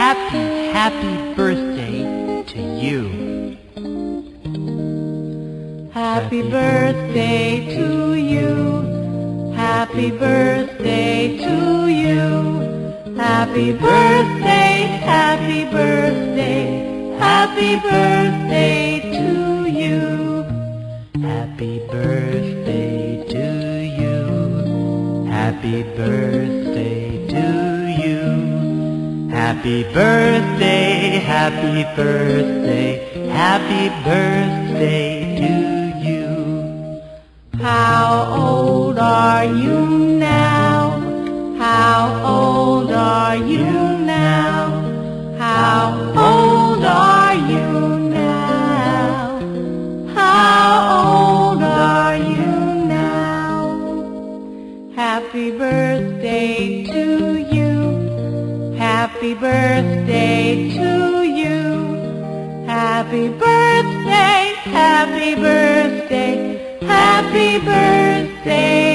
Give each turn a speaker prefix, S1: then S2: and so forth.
S1: happy birthday to you.
S2: Happy birthday to you. Happy birthday to you. Happy birthday, happy birthday, happy birthday to you.
S1: Happy birthday to you. Happy birthday to you. Happy birthday, happy birthday, happy birthday to you.
S2: How old are you now? How old are you now? How old are you now? How old are you now? Happy birthday to you. Happy birthday to you. Happy birthday, happy birthday, happy birthday